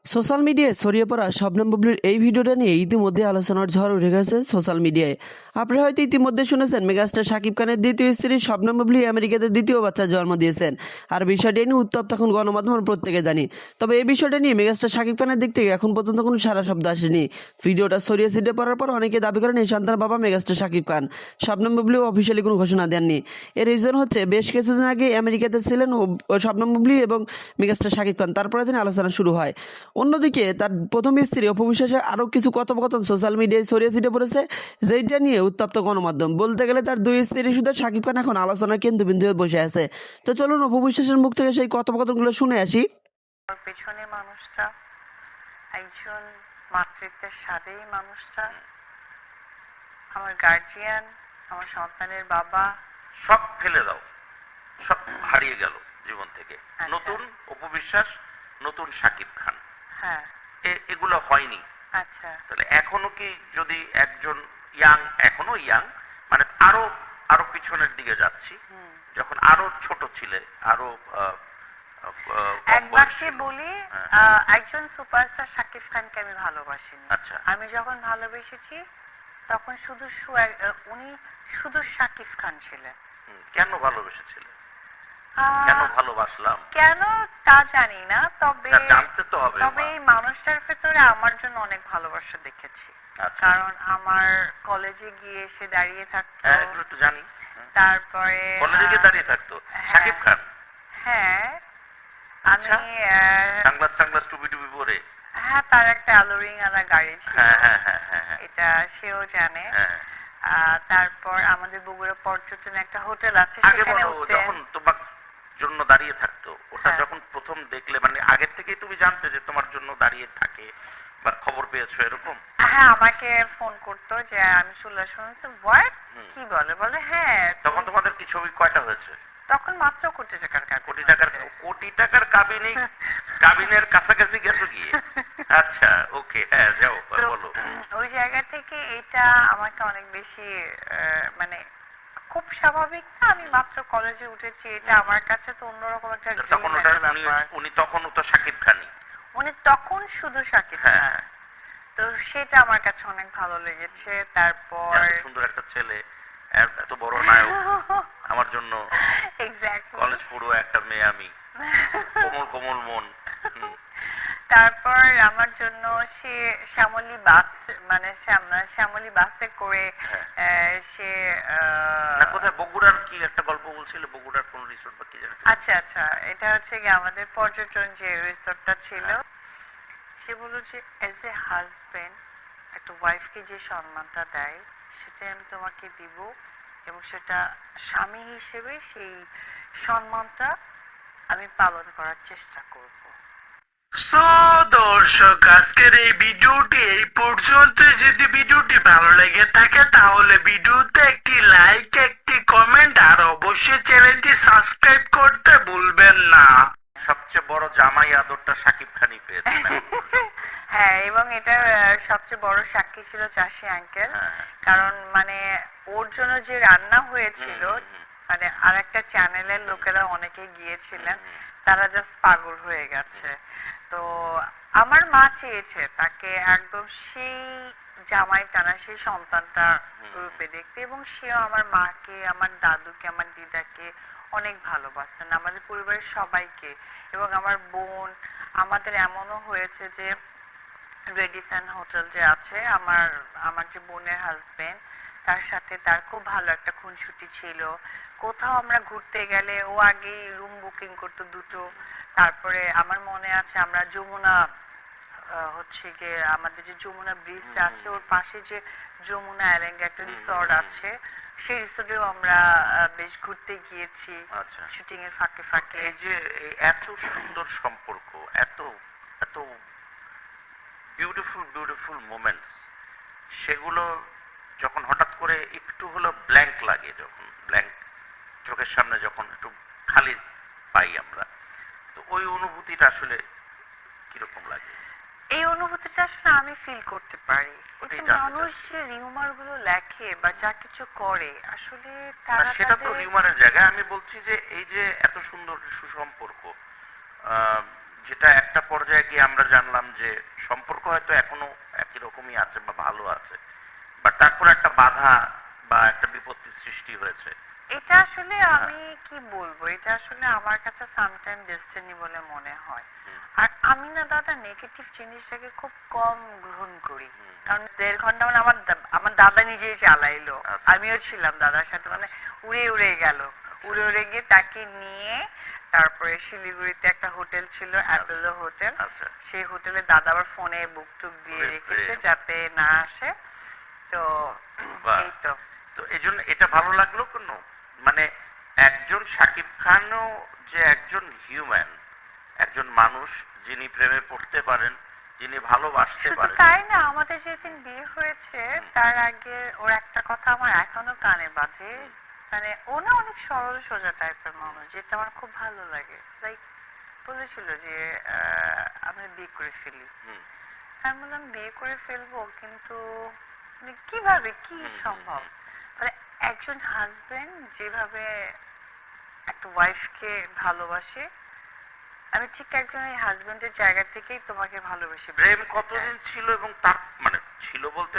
Social মিডিয়ায় ছড়িয়ে পড়া শবনম বুবলির এই ভিডিওটা নিয়ে ইতিমধ্যে আলোচনার ঝড় উঠে গেছে সোশ্যাল মিডিয়ায়। আপনারা হয়তো ইতিমধ্যে শুনেছেন মেগাস্টার শাকিব খানের দ্বিতীয় স্ত্রী শবনম বুবলি আমেরিকাতে দ্বিতীয় বাচ্চা জন্ম দিয়েছেন। আর বিষয়টি নিয়ে উত্তপ্ত এখন গণমাধ্যমের প্রত্যেকে জানি। তবে এই বিষয়টা নিয়ে মেগাস্টার শাকিব খানের দিক থেকে এখন পর্যন্ত কোনো সারা শব্দ আসেনি। ভিডিওটা ছড়িয়ে ছিটে পড়ার পর অনেকে দাবি করেন এই সন্তানের বাবা মেগাস্টার শাকিব খান। শবনম বুবলিও অফিসিয়ালি কোনো ঘোষণা দেননি। এর রিজন হচ্ছে বেশ কিছুদিন আগে আমেরিকাতে ছিলেন শবনম বুবলি এবং মেগাস্টার শাকিব খান, তারপরে তিনি আলোচনা শুরু হয়। অন্যদিকে তার প্রথম স্ত্রী অপু বিশ্বাসের আরও কিছু কথোপকথন সোশ্যাল মিডিয়ায় ছড়িয়ে ছিটে পড়েছে, যেটা নিয়ে উত্তপ্ত গণমাধ্যম। বলতে গেলে তার দুই স্ত্রী শুধু শাকিব খান এখন আলোচনার কেন্দ্রবিন্দু হয়ে বসে আছে। তো চলুন অপু বিশ্বাসের মুখ থেকে সেই কথোপকথনগুলো শুনে আসি। ওর পেছনে মানুষটা একজন মাতৃত্বের স্বাদেই মানুষটা আমার গার্জিয়ান, আমার সন্তানের বাবা। সব ফেলে দাও, সব হারিয়ে গেল জীবন থেকে। আচ্ছা। নতুন অপু বিশ্বাস, নতুন শাকিব খান, হ্যাঁ। এগুলো হয়নি। আচ্ছা। তাহলে এখনো কি যদি একজন এখনো ইয়াং, মানে আরো আরো পিছনের দিকে যাচ্ছি, যখন আরো ছোট ছিলে, আরো এক বাক্যে বলি, একজন সুপারস্টার শাকিব খানকে আমি ভালোবাসিনি। আচ্ছা। আমি যখন ভালোবেসেছি তখন উনি শুধু শাকিব খান ছিলেন। কেন ভালোবেসেছিলে? কেন ভালোবাসলাম কেন তা জানি না, তবে জানতে তো হবে। তবে এই মানুষটার ভেতরে আমার জন্য অনেক ভালোবাসা দেখেছি। আচ্ছা। কারণ আমার কলেজে গিয়ে এসে দাঁড়িয়ে থাকতো। হ্যাঁ, এগুলো একটু জানি। তারপরে কলেজে গিয়ে দাঁড়িয়ে থাকতো শাকিব খান? হ্যাঁ। আচ্ছা। আমি সানগ্লাস টাংলাস টুপি টুপি পরে? হ্যাঁ, তার একটা অ্যালোরিং আলা গাড়ি ছিল। হ্যাঁ হ্যাঁ হ্যাঁ হ্যাঁ হ্যাঁ। এটা সেও জানে। হ্যাঁ। তারপর আমাদের বগুড়া পর্যটনে একটা হোটেল আছে, আগে সেখানে বলো, উঠতেন। যখন তোমার জন্য দাঁড়িয়ে থাকতো, ওটা হ্যাঁ। যখন প্রথম দেখলে, মানে আগের থেকেই তুমি জানতে যে তোমার জন্য দাঁড়িয়ে থাকে বা খবর পেয়েছো এরকম? হ্যাঁ, আমাকে ফোন করতো যে আমি চলে শুনছি হোয়াট, কি বলে বলে হ্যাঁ। তখন তোমাদের কি ছবি কয়টা হয়েছে? তখন মাত্র কোটি টাকার কোটি টাকার? কোটি টাকার কাবিনে, কাবিনের কাছাকাছি গেছো গিয়ে? আচ্ছা, ওকে, হ্যাঁ, যাও বলো। ওই জায়গা থেকে এটা আমাকে অনেক বেশি মানে খুব স্বাভাবিক না, আমি মাত্র কলেজে উঠেছি, এটা আমার কাছে তো অন্যরকম একটা তখন ড্রিম ওটা একটা ব্যাপার। উনি তখনও তো শাকিব খানই। উনি তখন শুধু শাকিব খান। হ্যাঁ। তো সেটা আমার কাছে অনেক ভালো লেগেছে। তারপর এত সুন্দর একটা ছেলে, এত বড় নায়ক, আমার জন্য এক্স্যাক্টলি কলেজ পড়ুয়া একটা মেয়ে আমি, কোমল কোমল মন। তারপর আমার জন্য সে শ্যামলী বাস, মানে শ্যামলী বাসে করে সে না, কোথায় বগুড়ার কি একটা গল্প বলছিল, বগুড়ার কোন রিসোর্ট বা কি জানি। আচ্ছা আচ্ছা, এটা হচ্ছে কি আমাদের পর্যটন যে রিসোর্টটা ছিল, সে বলল যে এজ এ হাজবেন্ড একটা ওয়াইফকে যে সম্মানটা দেয় সেটাই আমি তোমাকে দিব, এবং সেটা স্বামী হিসেবে সেই সম্মানটা আমি পালন করার চেষ্টা করব। সো দর্শক, আজকের এই ভিডিওটি এই পর্যন্ত। যদি ভিডিওটি ভালো লেগে থাকে তাহলে ভিডিওতে একটি লাইক, একটি কমেন্ট আর অবশ্যই চ্যানেলটি সাবস্ক্রাইব করতে ভুলবেন না। সবচেয়ে বড় জামাই আদরটা শাকিব খানই পেয়েছে। হ্যাঁ, এবং এটা সবচেয়ে বড় সাক্ষী ছিল চাষি আঙ্কেল। কারণ মানে ওর জন্য যে রান্না হয়েছিল, মানে আর একটা চ্যানেলের লোকেরা অনেকে গিয়েছিলেন, তারা জাস্ট পাগল হয়ে গেছে। তো আমার মা চেয়েছে তাকে একদম সেই জামাই টানা সেই সন্তানটা রূপে দেখতে, এবং সেও আমার মাকে, আমার দাদুকে, আমার দিদাকে অনেক ভালোবাসতেন, আমাদের পরিবারের সবাইকে। এবং আমার বোন, আমাদের এমনও হয়েছে যে রেডিসন হোটেল যে আছে, আমার আমার যে বোনের হাজবেন্ড, তার সাথে তার খুব ভালো একটা খুনসুটি ছিল। কোথাও আমরা ঘুরতে গেলে ও আগেই রুম বুকিং করতো দুটো। তারপরে আমার মনে আছে আমরা যমুনা, হচ্ছে গিয়ে আমাদের যে যমুনা ব্রিজটা আছে ওর পাশে যে যমুনা এলেঙ্গা একটা রিসর্ট আছে, সেই রিসর্টেও আমরা বেশ ঘুরতে গিয়েছি শুটিং এর ফাঁকে ফাঁকে। এই যে এত সুন্দর সম্পর্ক, এত এত বিউটিফুল বিউটিফুল মোমেন্টস, সেগুলো যখন হঠাৎ করে একটু হলো ব্ল্যাঙ্ক লাগে, যখন ব্ল্যাঙ্ক চোখের সামনে যখন একটু খালি পাই আমরা, তো ওই অনুভূতিটা আসলে কিরকম লাগে? এই অনুভূতিটা আসলে আমি ফিল করতে পারি। মানুষ যে রিউমার গুলো লেখে বা যা কিছু করে, আসলে তারা সেটা তো রিউমারের জায়গায়। আমি বলছি যে এই যে এত সুন্দর সুসম্পর্ক, যেটা একটা পর্যায়ে গিয়ে আমরা জানলাম যে সম্পর্ক হয়তো এখনো একই রকমই আছে বা ভালো আছে, বাট তারপর একটা বাধা বা একটা বিপত্তির সৃষ্টি হয়েছে। এটা আসলে আমি কি বলবো, এটা আসলে আমার কাছে সামটাইম ডেস্টিনি বলে মনে হয়। আর আমি না দাদা নেগেটিভ জিনিসটাকে খুব কম গ্রহণ করি, কারণ 1.5 ঘন্টা মানে আমার দাদা নিজেই চালাইলো, আচ্ছা। আমিও ছিলাম দাদার সাথে, মানে উড়ে উড়ে গেল, উড়ে উড়ে গিয়ে তাকে নিয়ে তারপরে শিলিগুড়িতে একটা হোটেল ছিল, অ্যাপোলো হোটেল, আচ্ছা। সেই হোটেলে দাদা আবার ফোনে বুক টুক দিয়ে রেখেছে যাতে না আসে। তো বাহ। এই তো তো এই জন্য এটা ভালো লাগলো কোনো, মানে একজন শাকিব খানও যে একজন হিউম্যান, একজন মানুষ যিনি প্রেমে পড়তে পারেন, যিনি ভালোবাসতে শুধু পারেন। তাই না, আমাদের যেদিন বিয়ে হয়েছে তার আগে ওর একটা কথা আমার এখনো কানে বাজে, মানে ও না অনেক সরল সোজা টাইপের মানুষ, যেটা আমার খুব ভালো লাগে। লাইক বলেছিল যে আমরা বিয়ে করে ফেলি। হুম, আমি বললাম বিয়ে করে ফেলবো, কিন্তু মানে কিভাবে, কি সম্ভব? মানে একজন হাজবেন্ড যেভাবে একটা ওয়াইফকে ভালোবাসে, আমি ঠিক একজন এই হাজবেন্ডের জায়গা থেকেই তোমাকে ভালোবেসে বিয়ে প্রেম করতে চাই। কতদিন ছিল এবং তার মানে ছিল বলতে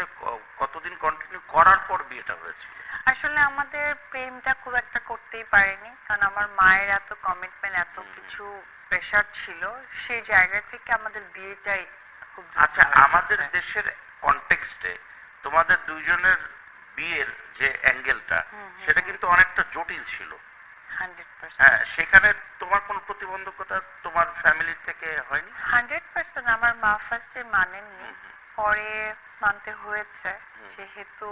কতদিন কন্টিনিউ করার পর বিয়েটা হয়েছিল? আসলে আমাদের প্রেমটা খুব একটা করতেই পারিনি, কারণ আমার মায়ের এত কমিটমেন্ট, এত কিছু প্রেশার ছিল, সেই জায়গা থেকে আমাদের বিয়েটাই খুব দ্রুত আচ্ছা, হয়ে আমাদের গেছে। দেশের কনটেক্সটে তোমাদের দুইজনের বিয়ের যে অ্যাঙ্গেলটা, সেটা কিন্তু অনেকটা জটিল ছিল। 100%। হ্যাঁ, সেখানে তোমার কোনো প্রতিবন্ধকতা তোমার ফ্যামিলির থেকে হয়নি? 100% আমার মা ফার্স্টে মানেননি, পরে মানতে হয়েছে, যেহেতু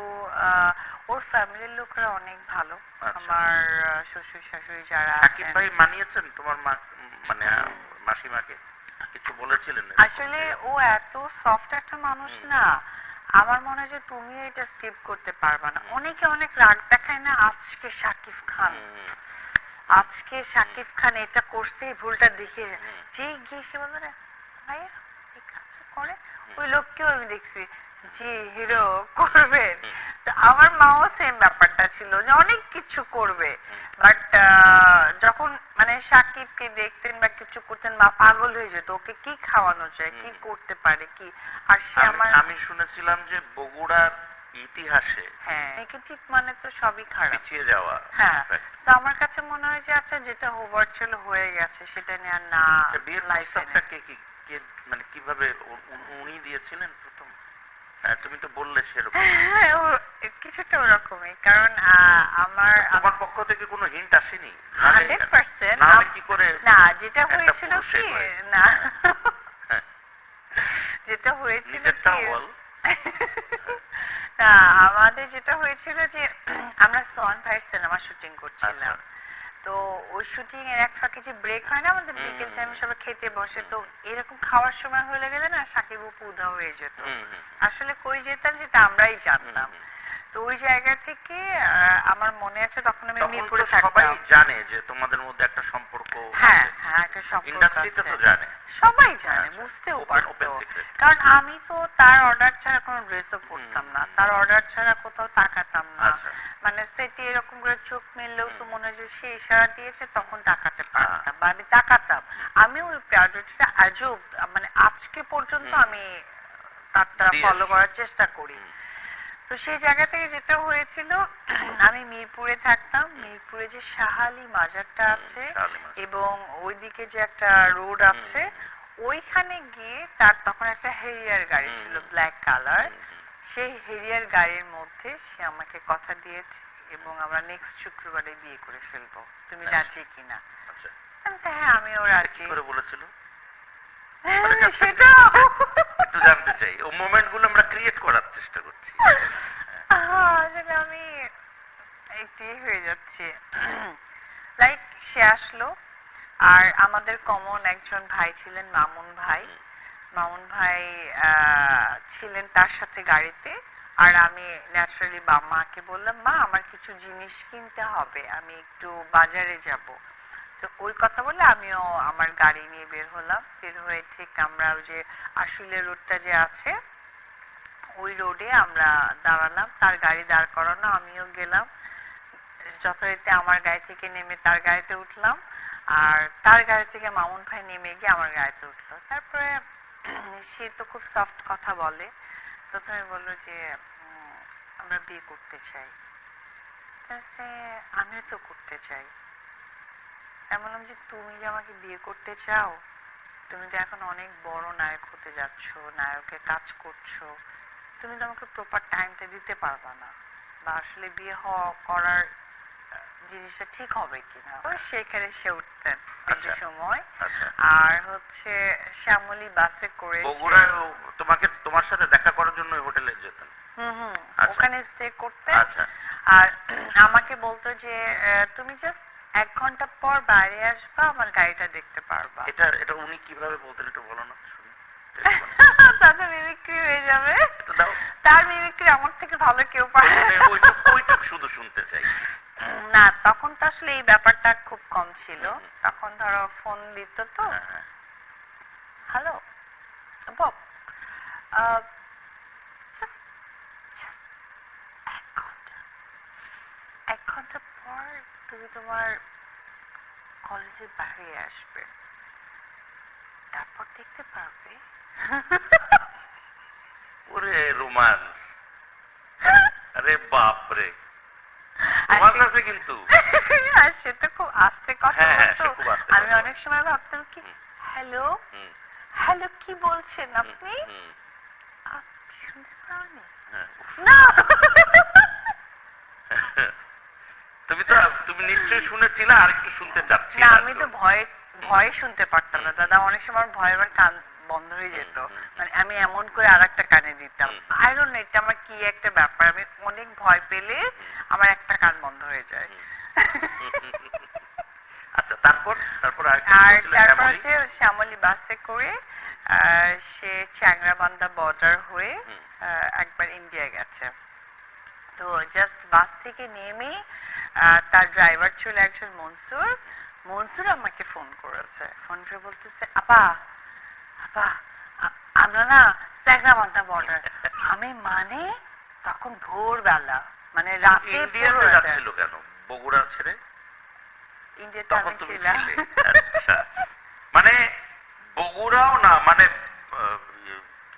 ওর ফ্যামিলির লোকরা অনেক ভালো। আচ্ছা। আমার শ্বশুর শাশুড়ি যারা সাকিব আছেন, ভাই মানিয়েছেন তোমার মা, মানে মাসিমাকে কিছু বলেছিলেন? আসলে ও এত সফট একটা মানুষ না, আমার মনে হয় যে তুমি এটা স্কিপ করতে পারবা না। অনেকে অনেক রাগ দেখায় না, আজকে শাকিব খান, আজকে শাকিব খান এটা করছে, এই ভুলটা দেখে যে গিয়ে সে বললো না ভাইয়া এই কাজটা করে, ওই লোককেও আমি দেখছি যে হিরো করবেন। তো আমার মাও সেম ব্যাপারটা ছিল যে অনেক কিছু করবে, বাট যখন মানে সাকিবকে দেখতেন বা কিছু করতেন, মা পাগল হয়ে যেত, ওকে কি খাওয়ানো যায়, কি করতে পারে, কি। আর সে আমার, আমি শুনেছিলাম যে বগুড়ার ইতিহাসে হ্যাঁ নেগেটিভ মানে তো সবই খারাপ। পিছিয়ে যাওয়া। হ্যাঁ, fact। তো আমার কাছে মনে হয় যে আচ্ছা যেটা হবার ছিল হয়ে গেছে, সেটা নিয়ে আর না আচ্ছা, বিয়ের লাইফে। প্রস্তাবটা কে মানে কিভাবে উনি দিয়েছিলেন প্রথম? হ্যাঁ, তুমি তো বললে সেরকম। হ্যাঁ, কিছুটা ওরকমই, কারণ আমার তোমার পক্ষ থেকে কোনো হিন্ট আসেনি? নাহলে 100% নাহলে কি করে না, যেটা একটা হয়েছিল পুরুষ কি, এগোয়? না হ্যাঁ, যেটা হয়েছিল নিজেরটাও কি, বল। না আমাদের যেটা হয়েছিল যে আমরা সন ভাইয়ের সিনেমা শুটিং করছিলাম। আচ্ছা। তো ওই শুটিং এর এক ফাঁকে যে ব্রেক হয় না আমাদের, বিকেল টাইমে সবাই খেতে বসে, তো এরকম খাওয়ার সময় হয়ে গেলে না সাকিব অপু উধাও হয়ে যেত। আসলে কই যেতাম যেটা আমরাই জানতাম। তো ওই জায়গা থেকে আমার মনে আছে তখন আমি তখন তো মিরপুরে সবাই থাকতাম। জানে যে তোমাদের মধ্যে একটা সম্পর্ক হ্যাঁ আছে। হ্যাঁ, একটা সম্পর্ক ইন্ডাস্ট্রিতে আছে, তো জানে। সবাই জানে, আচ্ছা, বুঝতেও open পারতো। secret। কারণ আমি তো তার অর্ডার ছাড়া কোনো ড্রেসও পরতাম না, তার অর্ডার ছাড়া কোথাও তাকাতাম না। আচ্ছা। মানে সেটি এরকম করে চোখ মেললেও তো মনে হয় যে সে ইশারা দিয়েছে, তখন তাকাতে পারতাম বা আমি তাকাতাম। আমি ওই প্রায়োরিটিটা আজও মানে আজকে পর্যন্ত আমি তারটা দিয়ে ফলো আসছি। করার চেষ্টা করি। তো সেই জায়গা থেকে যেটা হয়েছিল, আমি মিরপুরে থাকতাম, মিরপুরে যে শাহালি মাজারটা আছে শাহালি মাজার। এবং ওইদিকে যে একটা রোড আছে, ওইখানে গিয়ে তার তখন একটা হেরিয়ার গাড়ি ছিল ব্ল্যাক কালার, সেই হেরিয়ার গাড়ির মধ্যে সে আমাকে কথা দিয়েছে এবং আমরা নেক্সট শুক্রবারে বিয়ে করে ফেলবো, তুমি রাজি কিনা? আচ্ছা, আমি বলছি, হ্যাঁ আমিও কি রাজি। করে বলেছিল? সেটা একটু জানতে চাই, ও মোমেন্ট গুলো আমরা ক্রিয়েট করার চেষ্টা করছি। আসলে আমি একটু হয়ে যাচ্ছে, লাইক সে আসলো, আর আমাদের কমন একজন ভাই ছিলেন মামুন ভাই, মামুন ভাই ছিলেন তার সাথে গাড়িতে। আর আমি ন্যাচারালি মাকে বললাম, মা আমার কিছু জিনিস কিনতে হবে, আমি একটু বাজারে যাব। তো ওই কথা বলে আমিও আমার গাড়ি নিয়ে বের হলাম, বের হয়ে ঠিক আমরা ওই যে আশুলিয়া রোডটা যে আছে ওই রোডে আমরা দাঁড়ালাম, তার গাড়ি দাঁড় করানো, আমিও গেলাম যথারীতি আমার গাড়ি থেকে নেমে তার গাড়িতে উঠলাম। আর তার গাড়ি থেকে মামুন ভাই নেমে গিয়ে আমার গাড়িতে উঠলো। তারপরে সে তো খুব সফট কথা বলে। প্রথমে বললো যে আমরা বিয়ে করতে চাই। আমিও তো করতে চাই। আমি বললাম যে তুমি যে আমাকে বিয়ে করতে চাও, তুমি তো এখন অনেক বড় নায়ক হতে যাচ্ছ, নায়কের কাজ করছো, তুমি তো আমাকে প্রপার টাইমটা দিতে পারবা না, বা আসলে বিয়ে করার জিনিসটা ঠিক হবে কিনা। সেখানে সে উঠতেন বেশি সময়। আর হচ্ছে শ্যামলী বাসে করে বগুড়ায় তোমার সাথে দেখা করার জন্য হোটেলে যেতেন? ওখানে স্টে করতেন। আর আমাকে বলতো যে তুমি জাস্ট 1 ঘন্টা পর বাইরে আসবা, আমার গাড়িটা দেখতে পারবা। এটা উনি কিভাবে বলতেন একটু বলো না শুনি। তাতে মিমিক্রি হয়ে যাবে। তার মিমিক্রি আমার থেকে ভালো কেউ পারে না। ওইটুক শুধু শুনতে চাই। না, তখন তো আসলে এই ব্যাপারটা খুব কম ছিল। তখন ধরো ফোন দিত তো, হ্যালো বব, জাস্ট 1 ঘন্টা পর তুমি তোমার কলেজের বাইরে আসবে, তারপর দেখতে পারবে। ওরে রোমান্স, আরে বাপ রে, রোমান্স আছে কিন্তু। আর সে তো খুব আস্তে কথা বলতো। আমি অনেক সময় ভাবতাম কি, হ্যালো হ্যালো কি বলছেন আপনি, শুনতে পাওনি? না। তুমি নিশ্চয়ই শুনেছিলে, আর একটু শুনতে চাচ্ছি। না, আমি তো ভয়ে শুনতে পারতাম না দাদা। অনেক সময় ভয়ে আমার কান বন্ধ হয়ে যেত, মানে আমি এমন করে আরেকটা কানে দিতাম। আই ডোন্ট নো, এটা আমার কি একটা ব্যাপার, আমি অনেক ভয় পেলে আমার একটা কান বন্ধ হয়ে যায়। আচ্ছা, তারপর হচ্ছে শ্যামলী বাসে করে সে চ্যাংরাবান্ধা বর্ডার হয়ে একবার ইন্ডিয়া গেছে। তো জাস্ট বাস থেকে নেমে তার ড্রাইভার ছিল একজন মনসুর আমাকে ফোন করেছে। ফোন করে বলতেছে, আপা আমরা না চ্যাংরাবান্ধা বর্ডার। আমি মানে তখন ভোরবেলা, মানে রাতে ইন্ডিয়াতে যাচ্ছিল কেন বগুড়া ছেড়ে? ইন্ডিয়াতে আমি ছিলাম। আচ্ছা, মানে বগুড়াও না, মানে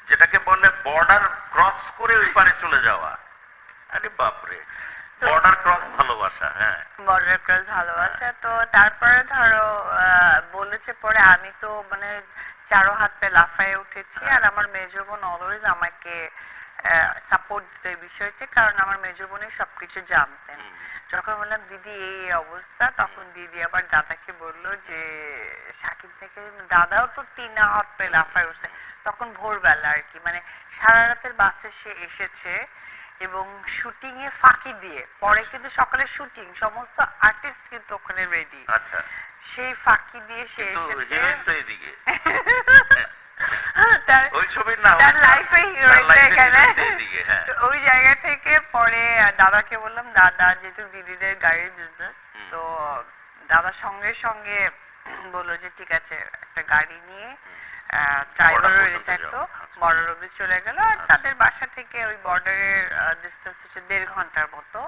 যেটাকে বলে বর্ডার ক্রস করে ওই পারে চলে যাওয়া। আরে বাপরে, বর্ডার ক্রস ভালোবাসা। হ্যাঁ, বর্ডার ক্রস ভালোবাসা। তো তারপরে ধরো বলেছে পরে, আমি তো মানে চারো হাত পে লাফায় উঠেছি। আর আমার মেজো বোন অলওয়েজ আমাকে সাপোর্ট দিত এই বিষয়টা, কারণ আমার মেজো বোনের সবকিছু জানতেন। যখন বললাম দিদি এই অবস্থা, তখন দিদি আবার দাদাকে বললো যে সাকিব থেকে, দাদাও তো 3 হাত পে লাফায় উঠছে। তখন ভোরবেলা আর কি, মানে সারা রাতের বাসে সে এসেছে এবং শুটিং এ ফাঁকি দিয়ে, পরে কিন্তু সকালে শুটিং, সমস্ত আর্টিস্ট কিন্তু ওখানে রেডি। আচ্ছা, সেই ফাঁকি দিয়ে সে এসেছে। এদিকে ওই ছবির নাম তার লাইফে হিরোইনটা এখানে। ওই জায়গা থেকে পরে দাদাকে বললাম, দাদা যেহেতু দিদিদের গাড়ির বিজনেস, তো দাদা সঙ্গে সঙ্গে বললো যে ঠিক আছে, একটা গাড়ি নিয়ে ড্রাইভার রেডি থাকতো, বর্ডার অব্দি চলে গেল। আর তাদের বাসা থেকে ওই বর্ডারের ডিস্টেন্স হচ্ছে 1.5 ঘন্টার মতো।